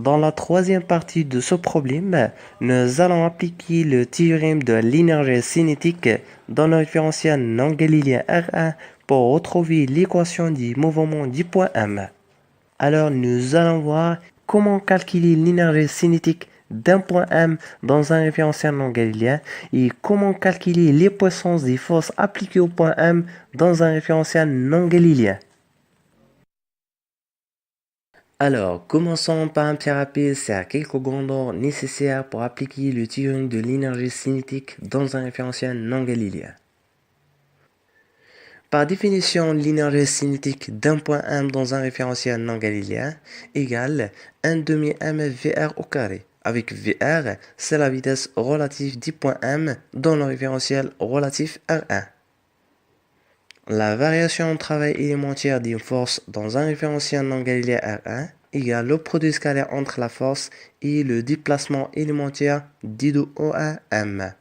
Dans la troisième partie de ce problème, nous allons appliquer le théorème de l'énergie cinétique dans le référentiel non galiléen R1 pour retrouver l'équation du mouvement du point M. Alors nous allons voir comment calculer l'énergie cinétique d'un point M dans un référentiel non galiléen et comment calculer les puissances des forces appliquées au point M dans un référentiel non galiléen. Alors, commençons par un petit rappel sur quelques grandeurs nécessaires pour appliquer le théorème de l'énergie cinétique dans un référentiel non galiléen. Par définition, l'énergie cinétique d'un point M dans un référentiel non galiléen égale 1 demi mvr au carré, avec Vr, c'est la vitesse relative du point M dans le référentiel relatif R1. La variation de travail élémentaire d'une force dans un référentiel non galiléen R1 égale le produit scalaire entre la force et le déplacement élémentaire d de O1m.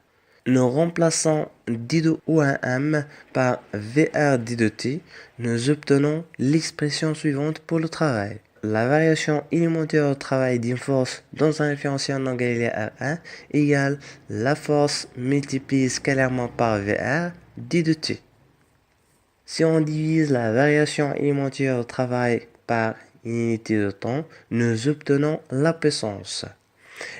Nous remplaçons d de O1m par Vr d de t, nous obtenons l'expression suivante pour le travail. La variation élémentaire de travail d'une force dans un référentiel non galiléen R1 égale la force multipliée scalairement par Vr d de t. Si on divise la variation élémentaire de travail par une unité de temps, nous obtenons la puissance.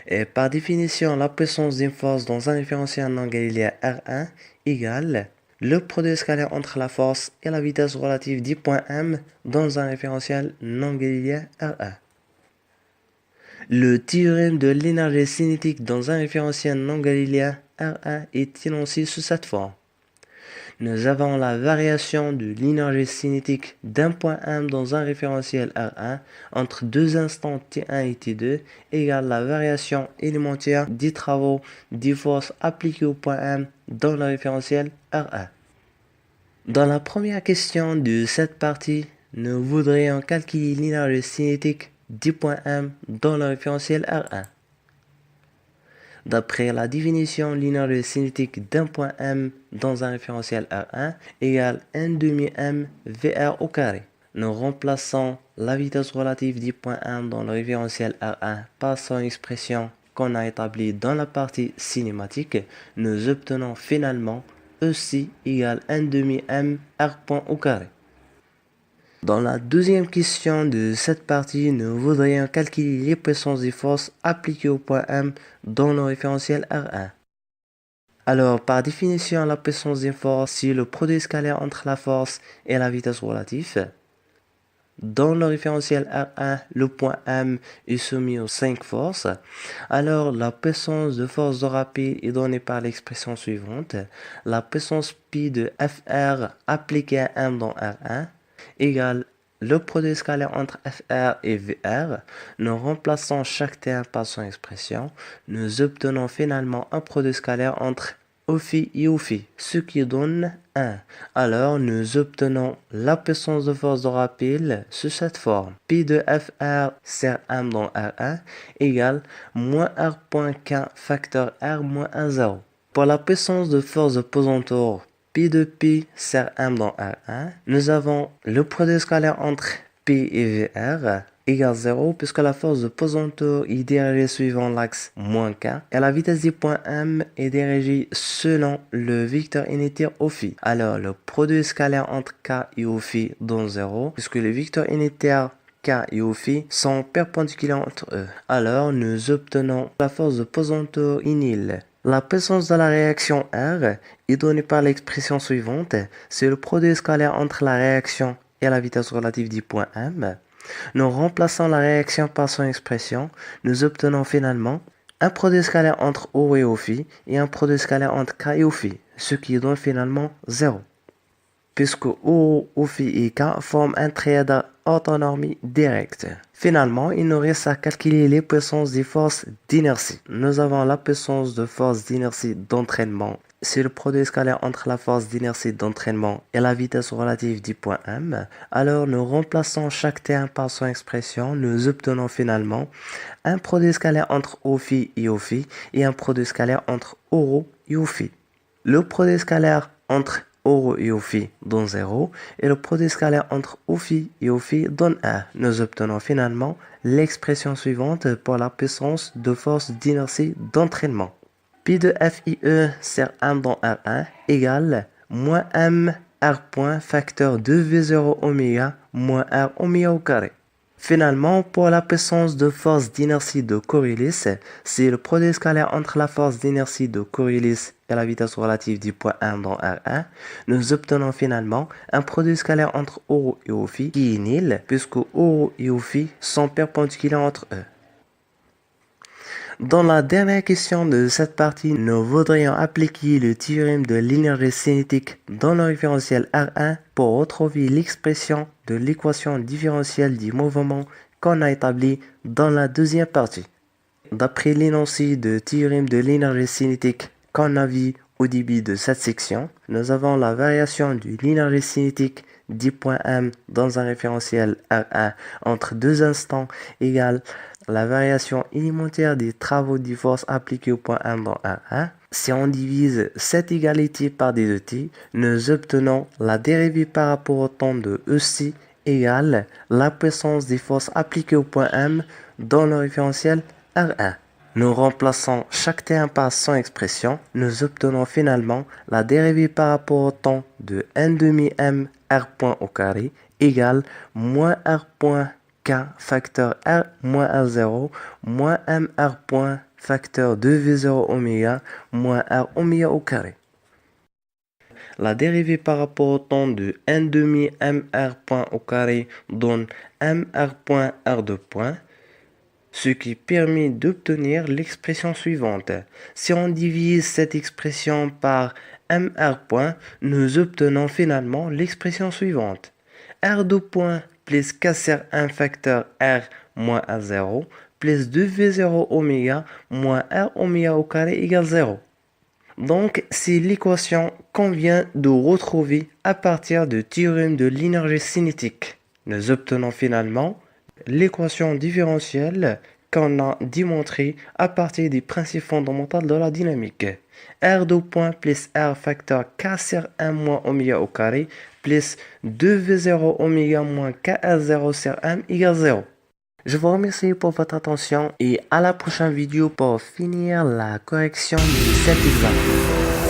Et par définition, la puissance d'une force dans un référentiel non galiléen R1 égale le produit scalaire entre la force et la vitesse relative du point M dans un référentiel non galiléen R1. Le théorème de l'énergie cinétique dans un référentiel non galiléen R1 est énoncé sous cette forme. Nous avons la variation de l'énergie cinétique d'un point M dans un référentiel R1 entre deux instants T1 et T2 égale la variation élémentaire des travaux des forces appliquées au point M dans le référentiel R1. Dans la première question de cette partie, nous voudrions calculer l'énergie cinétique du point M dans le référentiel R1. D'après la définition, l'énergie cinétique d'un point M dans un référentiel R1 égale 1 demi m Vr au carré. Nous remplaçons la vitesse relative du point M dans le référentiel R1 par son expression qu'on a établie dans la partie cinématique. Nous obtenons finalement EC égale 1 demi m R point au carré. Dans la deuxième question de cette partie, nous voudrions calculer les puissances des forces appliquées au point M dans le référentiel R1. Alors, par définition, la puissance des forces, c'est le produit scalaire entre la force et la vitesse relative. Dans le référentiel R1, le point M est soumis aux 5 forces. Alors, la puissance de force de rappel est donnée par l'expression suivante. La puissance pi de Fr appliquée à M dans R1 égale le produit scalaire entre Fr et Vr. Nous remplaçons chaque terme par son expression. Nous obtenons finalement un produit scalaire entre Phi et Phi, ce qui donne 1. Alors nous obtenons la puissance de force de rappel sous cette forme. Pi de Fr sur M dans R1 égale moins R.K facteur R moins 1, 0. Pour la puissance de force de pesanteur P de P sur M dans R1, nous avons le produit scalaire entre P et Vr égale 0 puisque la force de pesanteur est dirigée suivant l'axe moins K et la vitesse du point M est dirigée selon le vecteur unitaire Phi. Alors le produit scalaire entre K et Phi donne 0 puisque le vecteur unitaire K et Phi sont perpendiculaires entre eux. Alors nous obtenons la force de pesanteur est nulle. La puissance de la réaction R est donnée par l'expression suivante. C'est le produit scalaire entre la réaction et la vitesse relative du point M. Nous remplaçons la réaction par son expression. Nous obtenons finalement un produit scalaire entre O et Phi et un produit scalaire entre K et Phi, ce qui donne finalement 0. Puisque O, Phi et K forment un triade orthonormé direct. Finalement, il nous reste à calculer les puissances des forces d'inertie. Nous avons la puissance de force d'inertie d'entraînement. C'est le produit scalaire entre la force d'inertie d'entraînement et la vitesse relative du point M. Alors, nous remplaçons chaque terme par son expression. Nous obtenons finalement un produit scalaire entre Phi et un produit scalaire entre Rho et Phi. Le produit scalaire entre ORO et OPhi donne 0 et le produit scalaire entre OPhi et OPhi donne 1. Nous obtenons finalement l'expression suivante pour la puissance de force d'inertie d'entraînement. Pi de FIE sur 1 dans R1 égale moins M R point facteur 2V0 oméga moins R oméga au carré. Finalement, pour la puissance de force d'inertie de Coriolis, si le produit scalaire entre la force d'inertie de Coriolis et la vitesse relative du point 1 dans R1, nous obtenons finalement un produit scalaire entre ORO et OPhi qui est nul puisque ORO et OPhi sont perpendiculaires entre eux. Dans la dernière question de cette partie, nous voudrions appliquer le théorème de l'énergie cinétique dans le référentiel R1 pour retrouver l'expression de l'équation différentielle du mouvement qu'on a établie dans la deuxième partie. D'après l'énoncé de théorème de l'énergie cinétique qu'on a vu au début de cette section, nous avons la variation de l'énergie cinétique du point M dans un référentiel R1 entre deux instants égale la variation élémentaire des travaux de force appliqués au point M dans R1. Si on divise cette égalité par des ET, nous obtenons la dérivée par rapport au temps de EC égale la puissance des forces appliquées au point M dans le référentiel R1. Nous remplaçons chaque terme par son expression, nous obtenons finalement la dérivée par rapport au temps de n demi m r point au carré égale moins r point k facteur r moins r0 moins m r point facteur 2v0 oméga moins r oméga au carré. La dérivée par rapport au temps de n demi m r point au carré donne m r point r2 point, ce qui permet d'obtenir l'expression suivante. Si on divise cette expression par mr point, nous obtenons finalement l'expression suivante. R2 point plus k sur 1 facteur r moins r0 plus 2v0 oméga moins r oméga au carré égale 0. Donc, c'est l'équation qu'on vient de retrouver à partir du théorème de l'énergie cinétique. Nous obtenons finalement l'équation différentielle qu'on a démontrée à partir des principes fondamentaux de la dynamique. R2 point plus R facteur K sur 1 moins oméga au carré plus 2V0 oméga moins KR0 sur 1 égale 0. Je vous remercie pour votre attention et à la prochaine vidéo pour finir la correction de cet examen.